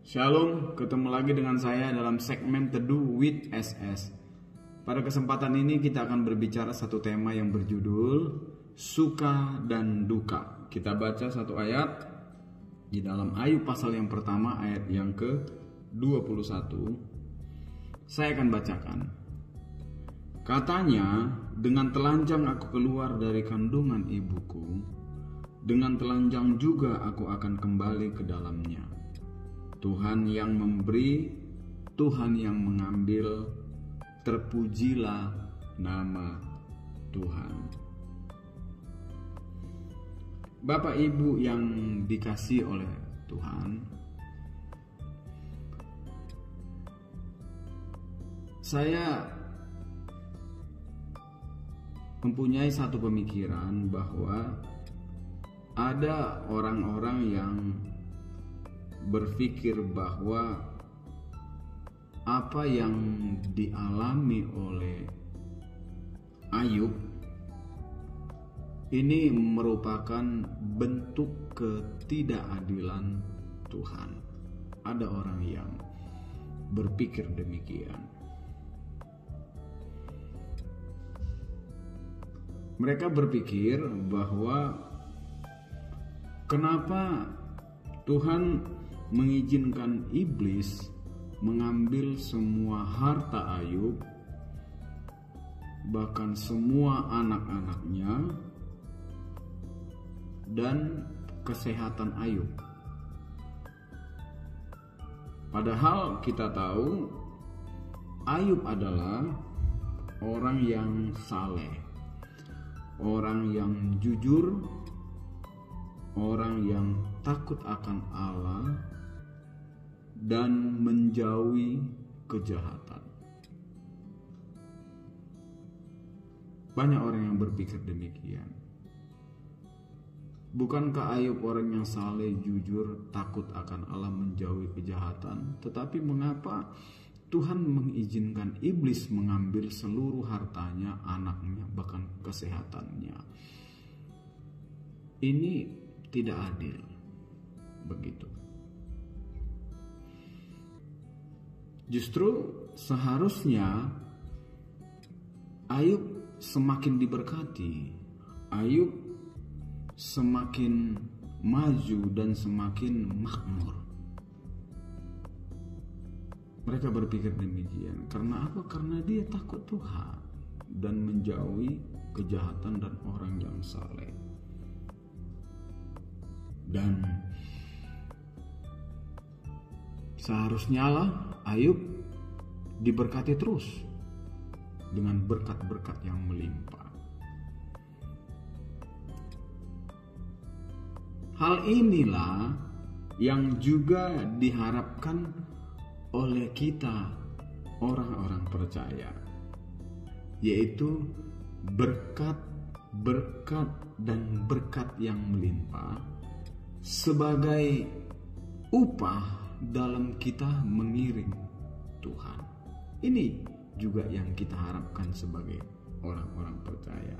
Shalom, ketemu lagi dengan saya dalam segmen Teduh with SS. Pada kesempatan ini kita akan berbicara satu tema yang berjudul Suka dan Duka. Kita baca satu ayat di dalam Ayub pasal yang pertama ayat yang ke-21. Saya akan bacakan. Katanya, dengan telanjang aku keluar dari kandungan ibuku, dengan telanjang juga aku akan kembali ke dalamnya. Tuhan yang memberi, Tuhan yang mengambil, terpujilah nama Tuhan. Bapak Ibu yang dikasihi oleh Tuhan, saya mempunyai satu pemikiran bahwa ada orang-orang yang berpikir bahwa apa yang dialami oleh Ayub ini merupakan bentuk ketidakadilan Tuhan. Ada orang yang berpikir demikian. Mereka berpikir bahwa kenapa Tuhan mengizinkan iblis mengambil semua harta Ayub, bahkan semua anak-anaknya, dan kesehatan Ayub. Padahal kita tahu Ayub adalah orang yang saleh, orang yang jujur, orang yang takut akan Allah dan menjauhi kejahatan. Banyak orang yang berpikir demikian. Bukankah Ayub orang yang saleh, jujur, takut akan Allah, menjauhi kejahatan? Tetapi mengapa Tuhan mengizinkan iblis mengambil seluruh hartanya, anaknya, bahkan kesehatannya? Ini tidak adil. Begitu. Justru seharusnya Ayub semakin diberkati, Ayub semakin maju dan semakin makmur. Mereka berpikir demikian. Karena apa? Karena dia takut Tuhan dan menjauhi kejahatan dan orang yang saleh. Dan seharusnya lah Ayub diberkati terus dengan berkat-berkat yang melimpah. Hal inilah yang juga diharapkan oleh kita orang-orang percaya, yaitu berkat-berkat dan berkat yang melimpah sebagai upah dalam kita mengiring Tuhan. Ini juga yang kita harapkan sebagai orang-orang percaya.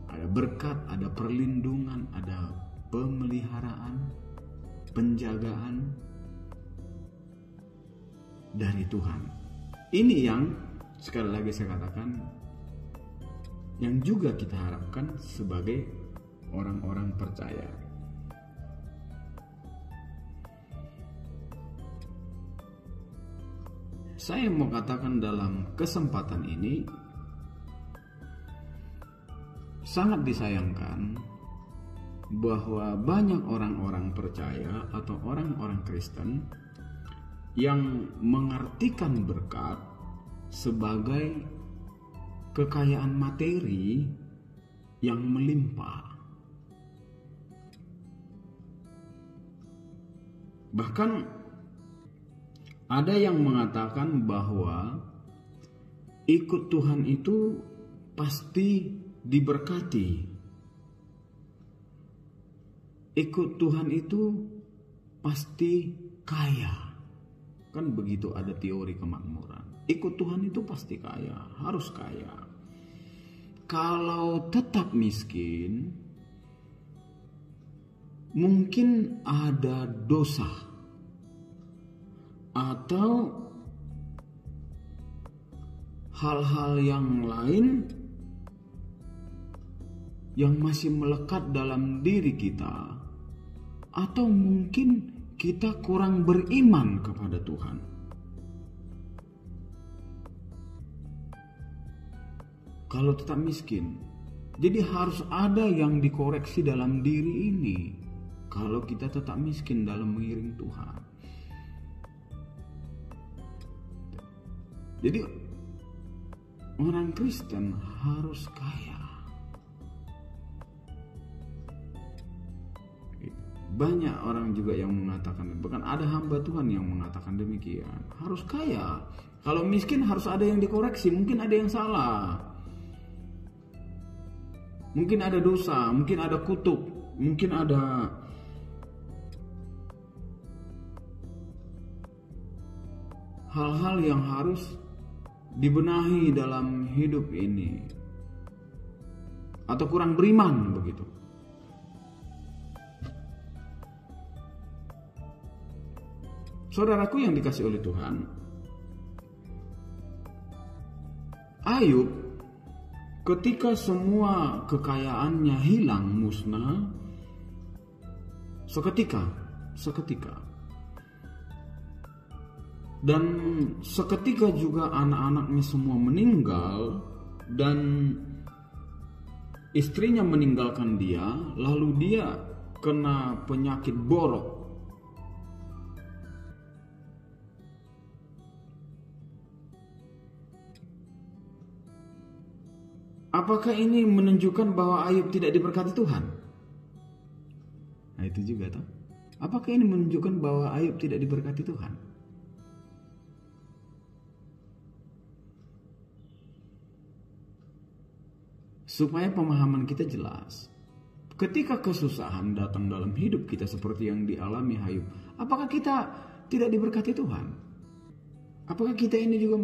Ada berkat, ada perlindungan, ada pemeliharaan, penjagaan dari Tuhan. Ini yang sekali lagi saya katakan, yang juga kita harapkan sebagai orang-orang percaya. Saya mau katakan dalam kesempatan ini, sangat disayangkan bahwa banyak orang-orang percaya atau orang-orang Kristen yang mengartikan berkat sebagai kekayaan materi yang melimpah. Bahkan ada yang mengatakan bahwa ikut Tuhan itu pasti diberkati. Ikut Tuhan itu pasti kaya. Kan begitu, ada teori kemakmuran. Ikut Tuhan itu pasti kaya, harus kaya. Kalau tetap miskin, mungkin ada dosa atau hal-hal yang lain yang masih melekat dalam diri kita, atau mungkin kita kurang beriman kepada Tuhan. Kalau tetap miskin, jadi harus ada yang dikoreksi dalam diri ini. Kalau kita tetap miskin dalam mengiring Tuhan, jadi orang Kristen harus kaya. Banyak orang juga yang mengatakan, bahkan ada hamba Tuhan yang mengatakan demikian. Harus kaya. Kalau miskin harus ada yang dikoreksi. Mungkin ada yang salah. Mungkin ada dosa. Mungkin ada kutuk. Mungkin ada hal-hal yang harus dibenahi dalam hidup ini. Atau kurang beriman begitu. Saudaraku yang dikasih oleh Tuhan, Ayub ketika semua kekayaannya hilang, musnah, seketika. Dan seketika juga anak-anaknya semua meninggal dan istrinya meninggalkan dia, lalu dia kena penyakit borok. Apakah ini menunjukkan bahwa Ayub tidak diberkati Tuhan? Nah itu juga toh. Apakah ini menunjukkan bahwa Ayub tidak diberkati Tuhan? Supaya pemahaman kita jelas. Ketika kesusahan datang dalam hidup kita seperti yang dialami Ayub, apakah kita tidak diberkati Tuhan? Apakah kita ini juga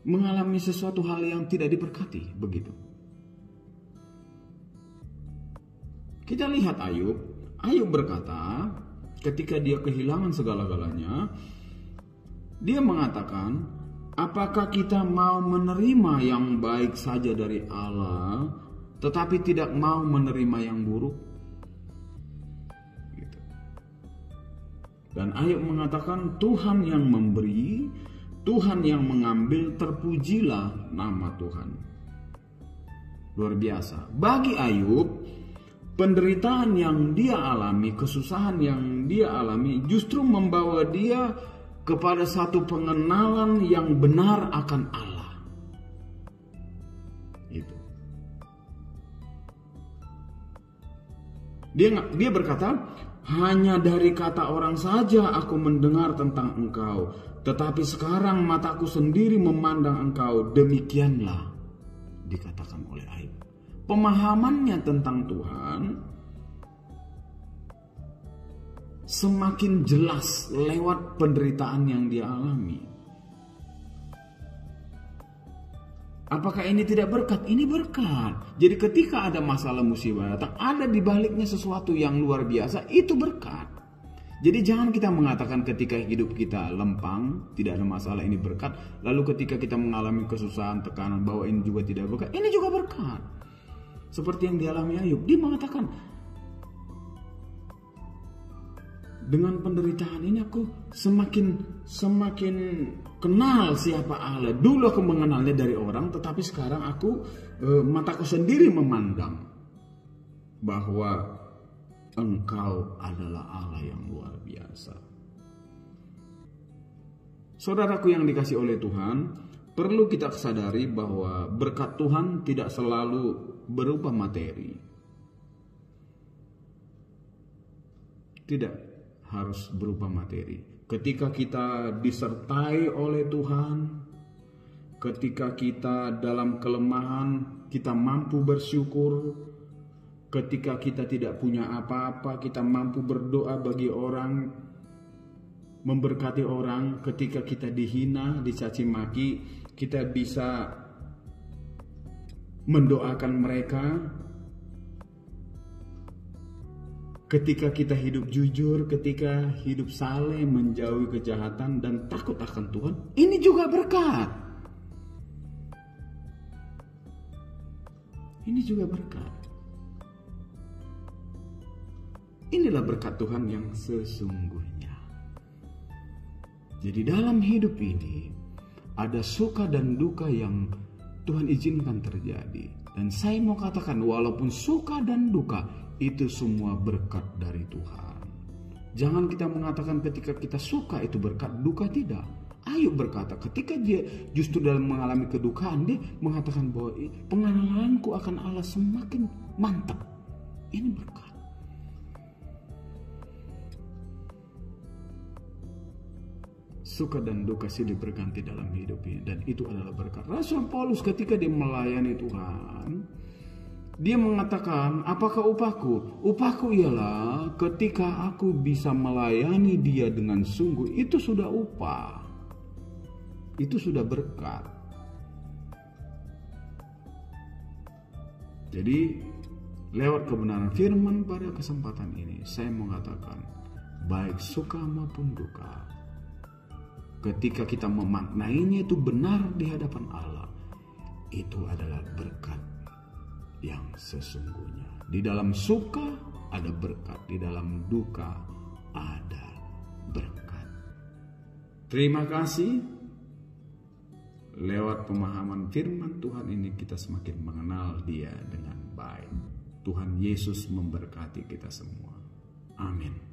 mengalami sesuatu hal yang tidak diberkati begitu? Kita lihat Ayub berkata ketika dia kehilangan segala-galanya, dia mengatakan, apakah kita mau menerima yang baik saja dari Allah tetapi tidak mau menerima yang buruk? Gitu. Dan Ayub mengatakan, Tuhan yang memberi, Tuhan yang mengambil, terpujilah nama Tuhan. Luar biasa. Bagi Ayub, penderitaan yang dia alami, kesusahan yang dia alami justru membawa dia kepada satu pengenalan yang benar akan Allah. Itu. Dia berkata, hanya dari kata orang saja aku mendengar tentang Engkau, tetapi sekarang mataku sendiri memandang Engkau. Demikianlah dikatakan oleh Ayub. Pemahamannya tentang Tuhan semakin jelas lewat penderitaan yang dia alami. Apakah ini tidak berkat? Ini berkat. Jadi ketika ada masalah musibah datang, ada di baliknya sesuatu yang luar biasa, itu berkat. Jadi jangan kita mengatakan ketika hidup kita lempang, tidak ada masalah, ini berkat. Lalu ketika kita mengalami kesusahan, tekanan, bahwa ini juga tidak berkat. Ini juga berkat. Seperti yang dialami Ayub, dia mengatakan, dengan penderitaan ini aku semakin kenal siapa Allah. Dulu aku mengenalnya dari orang, tetapi sekarang aku mataku sendiri memandang bahwa Engkau adalah Allah yang luar biasa. Saudaraku yang dikasih oleh Tuhan, perlu kita sadari bahwa berkat Tuhan tidak selalu berupa materi. Tidak harus berupa materi. Ketika kita disertai oleh Tuhan, ketika kita dalam kelemahan, kita mampu bersyukur. Ketika kita tidak punya apa-apa, kita mampu berdoa bagi orang, memberkati orang. Ketika kita dihina, dicaci maki, kita bisa mendoakan mereka. ketika kita hidup jujur, ketika hidup saleh, menjauhi kejahatan dan takut akan Tuhan, ini juga berkat. Ini juga berkat. Inilah berkat Tuhan yang sesungguhnya. Jadi dalam hidup ini ada suka dan duka yang Tuhan izinkan terjadi. Dan saya mau katakan, walaupun suka dan duka itu semua berkat dari Tuhan. Jangan kita mengatakan ketika kita suka itu berkat, duka tidak. Ayub berkata ketika dia justru dalam mengalami kedukaan, dia mengatakan bahwa pengenalanku akan Allah semakin mantap. Ini berkat. Suka dan duka silih berganti dalam hidup ini, dan itu adalah berkat. Rasul Paulus ketika dia melayani Tuhan, dia mengatakan, apakah upahku? Upahku ialah ketika aku bisa melayani dia dengan sungguh, itu sudah upah. Itu sudah berkat. Jadi lewat kebenaran firman pada kesempatan ini, saya mengatakan baik suka maupun duka, ketika kita memaknainya itu benar di hadapan Allah, itu adalah berkat yang sesungguhnya. Di dalam suka ada berkat, di dalam duka ada berkat. Terima kasih. Lewat pemahaman firman Tuhan ini kita semakin mengenal Dia dengan baik. Tuhan Yesus memberkati kita semua. Amin.